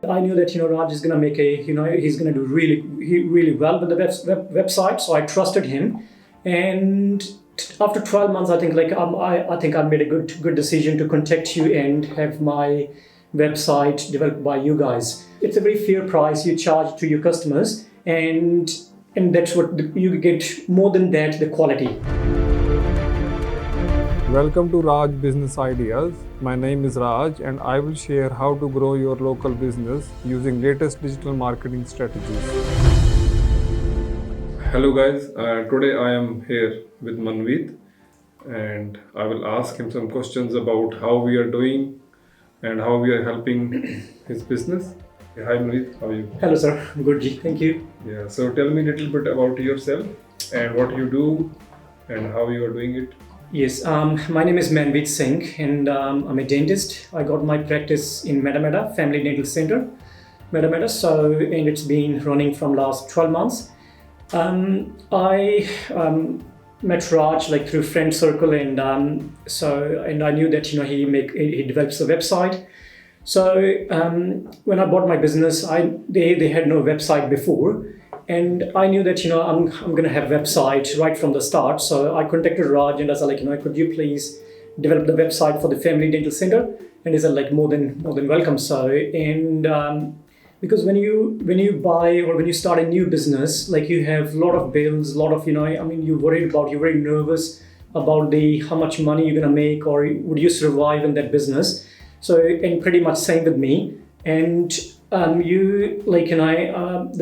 I knew that Raj is gonna make a he's gonna do really well with the website, so I trusted him. And after 12 months, I think I think I made a good decision to contact you and have my website developed by you guys. It's a very fair price you charge to your customers, and that's what you get. More than that, the quality. Welcome to Raj Business Ideas. My name is Raj and I will share how to grow your local business using latest digital marketing strategies. Hello guys, today I am here with Manveet and I will ask him some questions about how we are doing and how we are helping his business. Hi Manveet, how are you? Hello sir, I'm good. Thank you. Yeah, so tell me a little bit about yourself and what you do and how you are doing it. Yes, my name is Manveet Singh and I'm a dentist. I got my practice in Metameta Family Dental Center, Metameta. And it's been running from last 12 months. I met Raj through friend circle, and I knew that he develops a website. So when I bought my business, they had no website before. And I knew that I'm going to have a website right from the start. So I contacted Raj and I said could you please develop the website for the Family Dental Center? And he said more than welcome. So because when you buy or when you start a new business, you have a lot of bills, a lot of you're very nervous about how much money you're going to make, or would you survive in that business? So and pretty much same with me. And the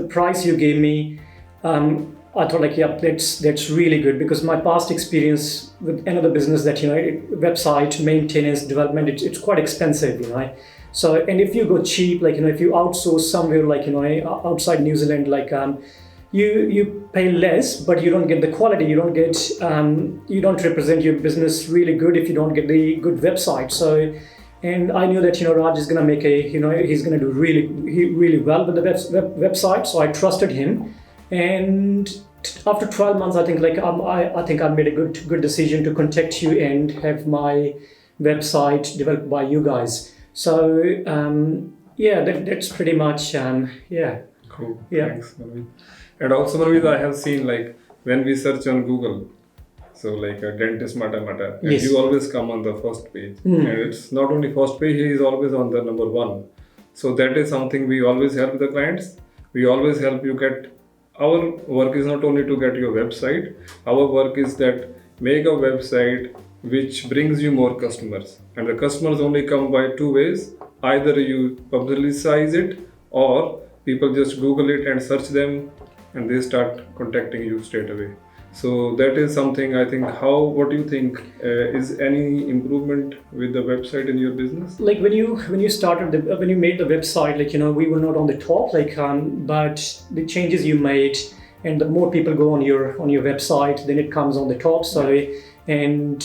price you gave me, I thought that's really good, because my past experience with another business that website maintenance development, it's quite expensive, So and if you go cheap, if you outsource somewhere outside New Zealand, you pay less, but you don't get the quality. You don't get you don't represent your business really good if you don't get the good website. So. And I knew that Raj is going to make he's going to do really well with the website, so I trusted him. And after 12 months, I think I think I made a good decision to contact you and have my website developed by you guys. So that's pretty much Cool. Yeah. Thanks, Manveet. And also Manveet, I have seen when we search on Google. So a dentist Metameta, and Yes. you always come on the first page. Mm. And it's not only first page, he is always on the number one. So that is something we always help the clients. We always help you get, our work is not only to get your website, our work is that make a website which brings you more customers. And the customers only come by two ways. Either you publicize it, or people just Google it and search them and they start contacting you straight away. So that is something I think. What do you think? Is any improvement with the website in your business? When you started when you made the website, we were not on the top, but the changes you made, and the more people go on your website, then it comes on the top. So and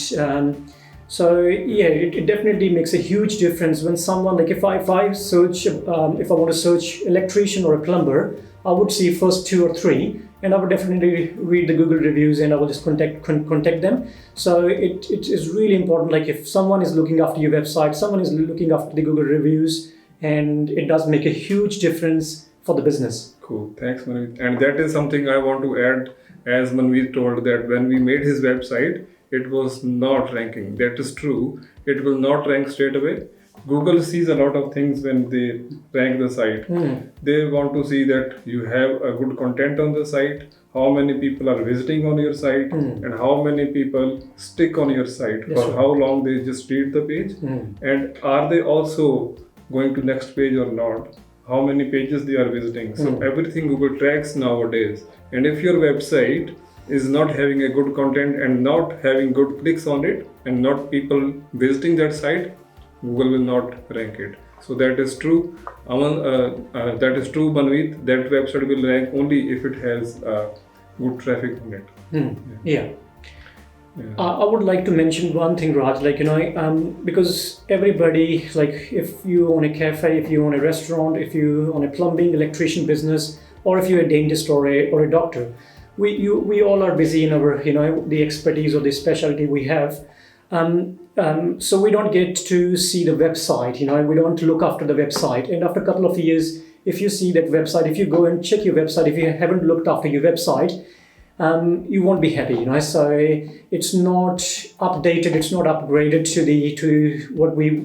it definitely makes a huge difference when someone if I search if I want to search electrician or a plumber, I would see first 2 or 3. And I would definitely read the Google reviews and I will just contact them. So it is really important. If someone is looking after your website, someone is looking after the Google reviews, and it does make a huge difference for the business. Cool, thanks Manveet. And that is something I want to add. As Manveet told that when we made his website, it was not ranking. That is true. It will not rank straight away. Google sees a lot of things when they rank the site. They want to see that you have a good content on the site, how many people are visiting on your site, and how many people stick on your site, for how long they just read the page, and are they also going to next page or not, how many pages they are visiting. So everything Google tracks nowadays. And if your website is not having a good content and not having good clicks on it and not people visiting that site, Google will not rank it. So that is true. That is true, Manveet. That website will rank only if it has good traffic on it. Yeah. I would like to mention one thing, Raj. Because everybody, if you own a cafe, if you own a restaurant, if you own a plumbing, electrician business, or if you're a dentist or a doctor, we all are busy in our the expertise or the specialty we have. So we don't get to see the website, we don't look after the website. And after a couple of years, if you see that website, if you go and check your website, if you haven't looked after your website, you won't be happy, So it's not updated, it's not upgraded to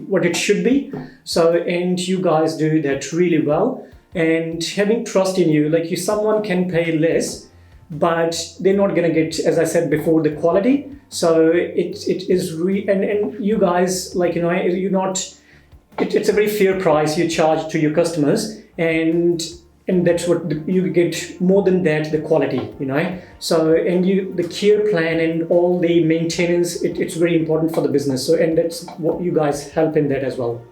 what it should be. So, and you guys do that really well. And having trust in you, like someone can pay less, but they're not gonna get, as I said before, the quality. So it is and you guys, you're not. It's a very fair price you charge to your customers, and that's what you get. More than that, the quality, So and the care plan and all the maintenance, it's very important for the business. So and that's what you guys help in that as well.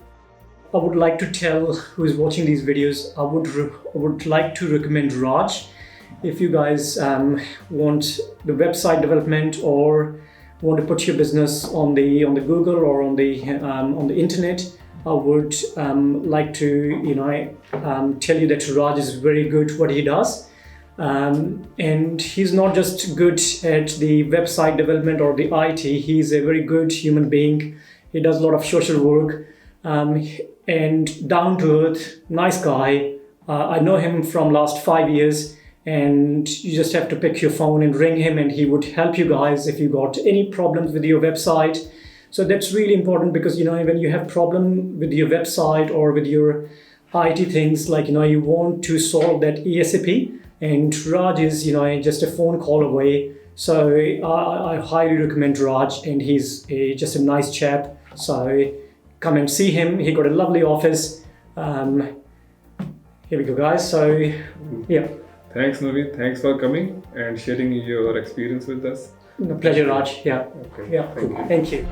I would like to tell who is watching these videos. I would like to recommend Raj. If you guys want the website development or want to put your business on the Google or on the internet, I would like to tell you that Raj is very good what he does, and he's not just good at the website development or the IT. He's a very good human being. He does a lot of social work, and down to earth, nice guy. I know him from last 5 years. And you just have to pick your phone and ring him, and he would help you guys if you got any problems with your website. So that's really important, because when you have problem with your website or with your IT things, you want to solve that ASAP, and Raj is just a phone call away. So I highly recommend Raj, and he's just a nice chap. So come and see him. He got a lovely office. Here we go, guys. So yeah. Thanks, Naveed. Thanks for coming and sharing your experience with us. Pleasure, Raj. Yeah. Okay. Yeah. Thank you.